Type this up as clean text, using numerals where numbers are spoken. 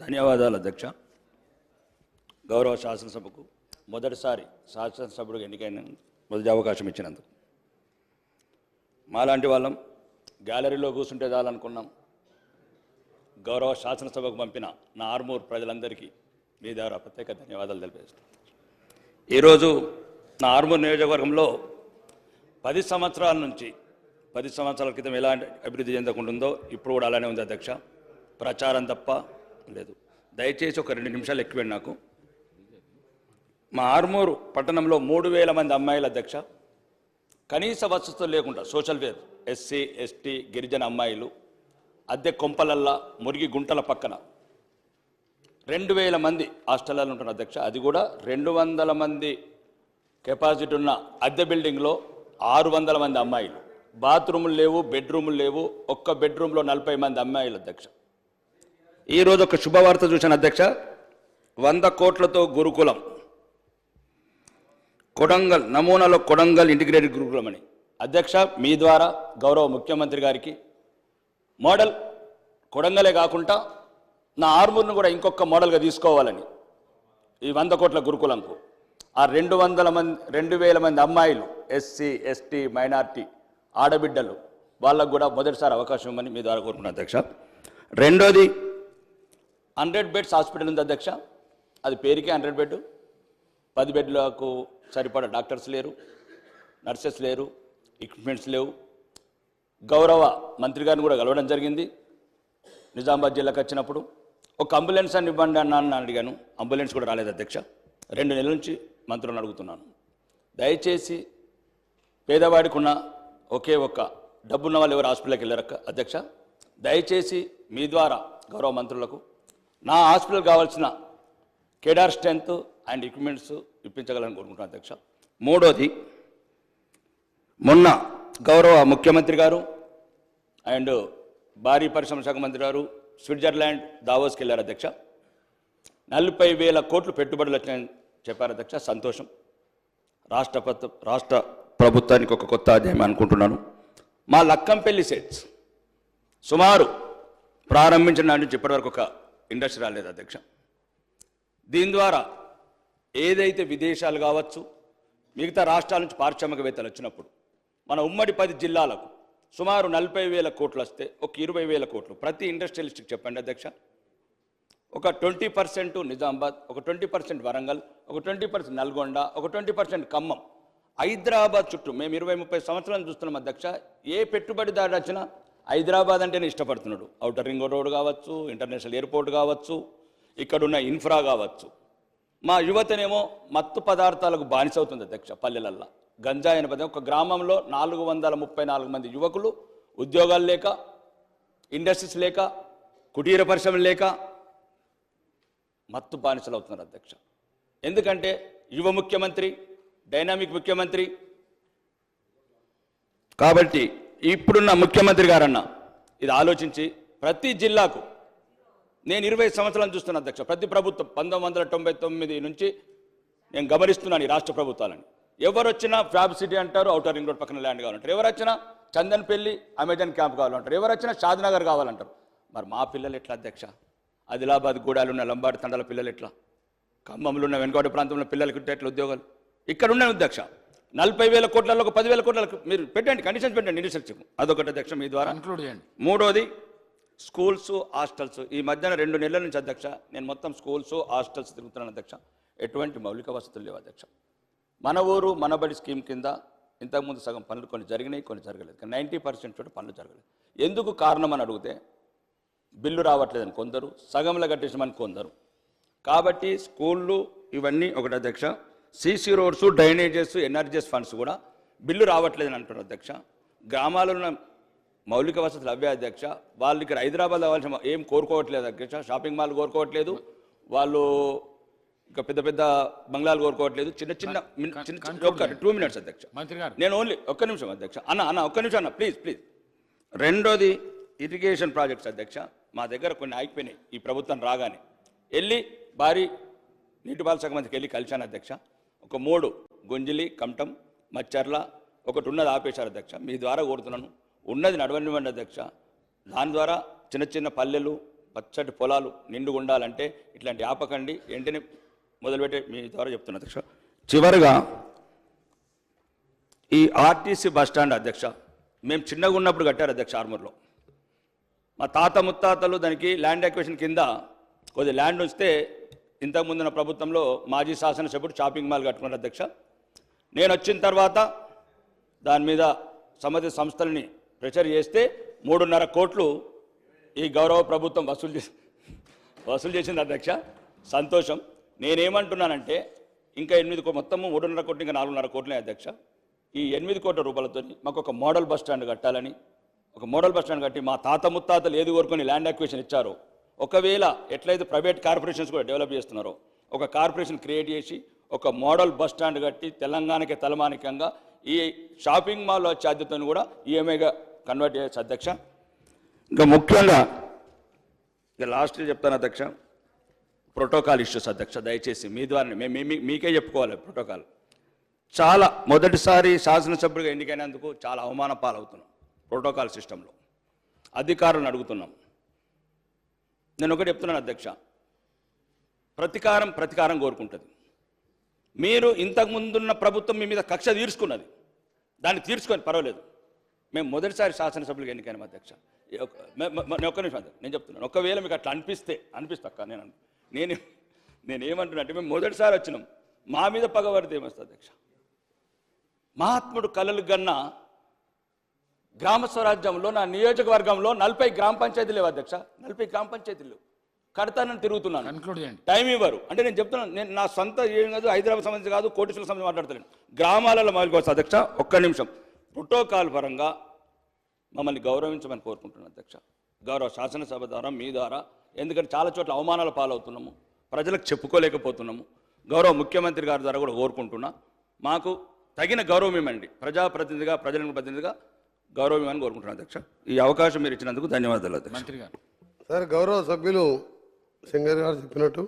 ధన్యవాదాలు అధ్యక్ష. గౌరవ శాసనసభకు మొదటిసారి శాసనసభ్యుడిగా ఎన్నికైన మొదటి అవకాశం ఇచ్చినందుకు మాలాంటి వాళ్ళం గ్యాలరీలో కూర్చుంటే చాలనుకున్నాం. గౌరవ శాసనసభకు పంపిన నా ఆర్మూర్ ప్రజలందరికీ మీ ద్వారా ప్రత్యేక ధన్యవాదాలు తెలియజేస్తాను. ఈరోజు నా ఆర్మూర్ నియోజకవర్గంలో 10 సంవత్సరాల క్రితం ఎలాంటి అభివృద్ధి చెందకుంటుందో ఇప్పుడు కూడా అలానే ఉంది అధ్యక్ష. ప్రచారం తప్ప లేదు. దయచేసి ఒక 2 నిమిషాలు ఎక్కువండి నాకు. మా ఆర్మూరు పట్టణంలో 3000 మంది అమ్మాయిల అధ్యక్ష కనీస వసతులు లేకుండా సోషల్ వేర్ ఎస్సీ ఎస్టీ గిరిజన అమ్మాయిలు అద్దె కొంపలల్లా మురిగి గుంటల పక్కన 2000 మంది హాస్టల్లో ఉంటున్నారు అధ్యక్ష. అది కూడా 200 మంది కెపాసిటీ ఉన్న అద్దె బిల్డింగ్లో 600 మంది అమ్మాయిలు. బాత్రూములు లేవు, బెడ్రూములు లేవు. ఒక్క బెడ్రూమ్లో 40 మంది అమ్మాయిలు అధ్యక్ష. ఈరోజు ఒక శుభవార్త చూశాను అధ్యక్ష. 100 కోట్లతో గురుకులం కొడంగల్ నమూనాలో కొడంగల్ ఇంటిగ్రేటెడ్ గురుకులం అని అధ్యక్ష మీ ద్వారా గౌరవ ముఖ్యమంత్రి గారికి మోడల్ కొడంగలే కాకుండా నా ఆర్మూర్ను కూడా ఇంకొక మోడల్గా తీసుకోవాలని ఈ 100 కోట్ల గురుకులంకు ఆ 200 మంది అమ్మాయిలు ఎస్సీ ఎస్టీ మైనార్టీ ఆడబిడ్డలు వాళ్ళకు కూడా మొదటిసారి అవకాశం ఇవ్వమని మీ ద్వారా కోరుకున్నాను అధ్యక్ష. రెండోది 100 బెడ్స్ హాస్పిటల్ ఉంది అధ్యక్ష. అది పేరుకే 100 బెడ్. 10 బెడ్లకు సరిపడా డాక్టర్స్ లేరు, నర్సెస్ లేరు, ఎక్విప్మెంట్స్ లేవు. గౌరవ మంత్రి గారిని కూడా కలవడం జరిగింది. నిజామాబాద్ జిల్లాకు వచ్చినప్పుడు ఒక అంబులెన్స్ అని ఇవ్వండి అన్నాను అడిగాను. అంబులెన్స్ కూడా రాలేదు అధ్యక్ష. 2 నెలల నుంచి మంత్రులను అడుగుతున్నాను. దయచేసి పేదవాడికి ఉన్న ఒకే ఒక్క డబ్బున్న వాళ్ళు ఎవరు హాస్పిటల్కి వెళ్ళారు అధ్యక్ష. దయచేసి మీ ద్వారా గౌరవ మంత్రులకు నా హాస్పిటల్ కావాల్సిన కేడార్ స్ట్రెంత్ అండ్ ఎక్విప్మెంట్స్ ఇప్పించగలని కోరుకుంటున్నాను అధ్యక్ష. మూడోది, మొన్న గౌరవ ముఖ్యమంత్రి గారు అండ్ భారీ పరిశ్రమ శాఖ మంత్రి గారు స్విట్జర్లాండ్ దావోస్కి వెళ్ళారు అధ్యక్ష. 40,000 కోట్లు పెట్టుబడులు వచ్చాయని చెప్పారు అధ్యక్ష. సంతోషం. రాష్ట్ర ప్రభుత్వానికి ఒక కొత్త అధ్యాయం అనుకుంటున్నాను. మా లక్కంపల్లి సెట్స్ సుమారు ప్రారంభించిన నాటి నుంచి ఇప్పటివరకు ఒక ఇండస్ట్రీ రాలేదు అధ్యక్ష. దీని ద్వారా ఏదైతే విదేశాలు కావచ్చు మిగతా రాష్ట్రాల నుంచి పారిశ్రామికవేత్తలు వచ్చినప్పుడు మన ఉమ్మడి 10 జిల్లాలకు సుమారు 40,000 కోట్లు వస్తే ఒక 20,000 కోట్లు ప్రతి ఇండస్ట్రియలిస్ట్కి చెప్పండి అధ్యక్ష. ఒక 20% నిజామాబాద్, ఒక 20% వరంగల్, ఒక 20% నల్గొండ, ఒక 20% ఖమ్మం. హైదరాబాద్ చుట్టూ మేము 20-30 సంవత్సరాలు చూస్తున్నాం అధ్యక్ష. ఏ పెట్టుబడిదారు వచ్చినా హైదరాబాద్ అంటేనే ఇష్టపడుతున్నాడు. ఔటర్ రింగ్ రోడ్ కావచ్చు, ఇంటర్నేషనల్ ఎయిర్పోర్ట్ కావచ్చు, ఇక్కడున్న ఇన్ఫ్రా కావచ్చు. మా యువతనేమో మత్తు పదార్థాలకు బానిసవుతుంది అధ్యక్ష. పల్లెలల్లా గంజాయి అనే పదం. ఒక గ్రామంలో 434 మంది యువకులు ఉద్యోగాలు లేక, ఇండస్ట్రీస్ లేక, కుటీర పరిశ్రమలు లేక మత్తు బానిసలు అవుతున్నారు అధ్యక్ష. ఎందుకంటే యువ ముఖ్యమంత్రి, డైనామిక్ ముఖ్యమంత్రి. కాబట్టి ఇప్పుడున్న ముఖ్యమంత్రి గారన్న ఇది ఆలోచించి ప్రతి జిల్లాకు, నేను 20 సంవత్సరాలు చూస్తున్నా అధ్యక్ష. ప్రతి ప్రభుత్వం 1999 నుంచి నేను గమనిస్తున్నాను ఈ రాష్ట్ర ప్రభుత్వాలని. ఎవరు వచ్చినా ఫ్యాబ్ సిటీ అంటారు, ఔటర్ రింగ్ రోడ్ పక్కన ల్యాండ్ కావాలంటారు. ఎవరు వచ్చినా చందన్పల్లి అమెజాన్ క్యాంప్ కావాలంటారు. ఎవరు వచ్చినా షాద్నగర్ కావాలంటారు. మరి మా పిల్లలు ఎట్లా అధ్యక్ష? ఆదిలాబాద్ గూడాలు ఉన్న లంబాడి తండాల పిల్లలు ఎట్లా? ఖమ్మంలో ఉన్న వెనుకబడి ప్రాంతంలో పిల్లలకి ఎట్లా ఉద్యోగాలు? ఇక్కడ ఉన్నాయి అధ్యక్ష. 40,000 కోట్లలో ఒక 10,000 కోట్లకు మీరు పెట్టండి, కండిషన్స్ పెట్టండి ఇనిషియేటివ్. అదొకటి అధ్యక్ష మీ ద్వారా ఇంక్లూడ్ చేయండి. మూడోది స్కూల్స్, హాస్టల్స్. ఈ మధ్యన 2 నెలల నుంచి అధ్యక్ష నేను మొత్తం స్కూల్స్, హాస్టల్స్ తిరుగుతున్నాను అధ్యక్ష. ఎటువంటి మౌలిక వసతులు లేవు అధ్యక్ష. మన ఊరు మనబడి స్కీమ్ కింద ఇంతకుముందు సగం పనులు కొన్ని జరిగినాయి, కొన్ని జరగలేదు. కానీ 90% చోట పనులు జరగలేదు. ఎందుకు కారణం అని అడిగితే బిల్లు రావట్లేదని కొందరు, సగంలో కట్టేసామని కొందరు. కాబట్టి స్కూళ్ళు ఇవన్నీ ఒకటి అధ్యక్ష. CC roads, drainages, NREGS funds కూడా బిల్లు రావట్లేదని అంటున్నారు అధ్యక్ష. గ్రామాల్లో ఉన్న మౌలిక వసతులు అవే అధ్యక్ష. వాళ్ళు ఇక్కడ హైదరాబాద్ అవ్వాల్సిన ఏం కోరుకోవట్లేదు అధ్యక్ష. షాపింగ్ మాల్ కోరుకోవట్లేదు, వాళ్ళు ఇంకా పెద్ద పెద్ద బంగ్లాలు కోరుకోవట్లేదు. చిన్న 2 మినిట్స్ అధ్యక్ష. నేను ఓన్లీ ఒక్క నిమిషం అధ్యక్ష. ఒక్క నిమిషం అన్న ప్లీజ్. రెండోది ఇరిగేషన్ ప్రాజెక్ట్స్ అధ్యక్ష. మా దగ్గర కొన్ని ఆగిపోయినాయి. ఈ ప్రభుత్వం రాగానే వెళ్ళి భారీ నీటిపారుదల శాఖ మంత్రికి వెళ్ళి కలిశాను అధ్యక్ష. ఒక 3 గుంజిలి, కమటం, మచ్చర్ల ఒకటి ఉన్నది ఆపేశారు అధ్యక్ష. మీ ద్వారా కోరుతున్నాను ఉన్నది నడవనివ్వండి అధ్యక్ష. దాని ద్వారా చిన్న చిన్న పల్లెలు, పచ్చటి పొలాలు నిండుగా ఉండాలంటే ఇట్లాంటి ఆపకండి, వెంటనే మొదలుపెట్టే మీ ద్వారా చెప్తున్నా అధ్యక్ష. చివరిగా ఈ ఆర్టీసీ బస్టాండ్ అధ్యక్ష, మేము చిన్నగా ఉన్నప్పుడు కట్టారు అధ్యక్ష ఆర్మూర్లో. మా తాత ముత్తాతలు దానికి ల్యాండ్ అక్విజిషన్ కింద కొద్ది ల్యాండ్ వస్తే ఇంతకుముందున్న ప్రభుత్వంలో మాజీ శాసనసభ్యుడు షాపింగ్ మాల్ కట్టుకున్నారు అధ్యక్ష. నేను వచ్చిన తర్వాత దాని మీద సంబంధిత సంస్థలని ప్రెషర్ చేస్తే 3.5 కోట్లు ఈ గౌరవ ప్రభుత్వం వసూలు చేసింది అధ్యక్ష. సంతోషం. నేనేమంటున్నానంటే ఇంకా 8 మొత్తము 3.5 కోట్లు ఇంకా 4.5 కోట్లే అధ్యక్ష. ఈ 8 కోట్ల రూపాయలతో మాకు ఒక మోడల్ బస్ స్టాండ్ కట్టాలని, ఒక మోడల్ బస్ స్టాండ్ కట్టి మా తాత ముత్తాతలు ఏది కోరుకొని ల్యాండ్ అక్విజిషన్ ఇచ్చారో, ఒకవేళ ఎట్లయితే ప్రైవేట్ కార్పొరేషన్స్ కూడా డెవలప్ చేస్తున్నారో ఒక కార్పొరేషన్ క్రియేట్ చేసి ఒక మోడల్ బస్ స్టాండ్ కట్టి తెలంగాణకి తలమానికంగా ఈ షాపింగ్ మాల్ వచ్చే అద్దెతను కూడా ఈఎంఐగా కన్వర్ట్ చేయొచ్చు అధ్యక్ష. ఇంకా ముఖ్యంగా ఇక లాస్ట్లో చెప్తాను అధ్యక్ష, ప్రోటోకాల్ ఇష్యూస్ అధ్యక్ష. దయచేసి మీ ద్వారా మీకే చెప్పుకోవాలి. ప్రోటోకాల్ చాలా మొదటిసారి శాసనసభ్యుడిగా ఎన్నికైనందుకు చాలా అవమాన పాలవుతున్నాం. ప్రోటోకాల్ సిస్టంలో అధికారులను అడుగుతున్నాం. నేను ఒకటి చెప్తున్నాను అధ్యక్ష, ప్రతీకారం కోరుకుంటుంది. మీరు ఇంతకుముందున్న ప్రభుత్వం మీ మీద కక్ష తీర్చుకున్నది, దాన్ని తీర్చుకొని పర్వాలేదు. మేము మొదటిసారి శాసనసభ్యులుగా ఎన్నికైనాం అధ్యక్ష. ఒక్క నిమిషం నేను చెప్తున్నాను. ఒకవేళ మీకు అట్లా అనిపిస్తా నేనేమంటున్నా అంటే, మేము మొదటిసారి వచ్చినాం, మా మీద పగబడితే ఏమొస్తుంది అధ్యక్ష? మహాత్ముడు కలలు గన్న గ్రామ స్వరాజ్యంలో నా నియోజకవర్గంలో 40 గ్రామ పంచాయతీలు లేవు అధ్యక్ష. 40 గ్రామ పంచాయతీలు కడతానని తిరుగుతున్నాను, టైం ఇవ్వరు. అంటే నేను చెప్తున్నాను, నేను నా సొంత ఏం కాదు, హైదరాబాద్ సంబంధించి కాదు, కోటేశ్వర సంబంధించి మాట్లాడతాను. గ్రామాలలో మొదలుకోవచ్చు అధ్యక్ష. ఒక్క నిమిషం. ప్రోటోకాల్ పరంగా మమ్మల్ని గౌరవించమని కోరుకుంటున్నాను అధ్యక్ష, గౌరవ శాసనసభ ద్వారా, మీ ద్వారా. ఎందుకంటే చాలా చోట్ల అవమానాల పాలవుతున్నాము, ప్రజలకు చెప్పుకోలేకపోతున్నాము. గౌరవ ముఖ్యమంత్రి గారి ద్వారా కూడా కోరుకుంటున్నా, మాకు తగిన గౌరవం ఇవ్వండి. ప్రజాప్రతినిధిగా, ప్రజల ప్రతినిధిగా గౌరవం ఇవ్వమని కోరుకుంటున్నాను అధ్యక్ష. ఈ అవకాశం మీరు ఇచ్చినందుకు ధన్యవాదాలు అధ్యక్ష. సార్, గౌరవ సభ్యులు సింగర్ గారు చెప్పినట్టు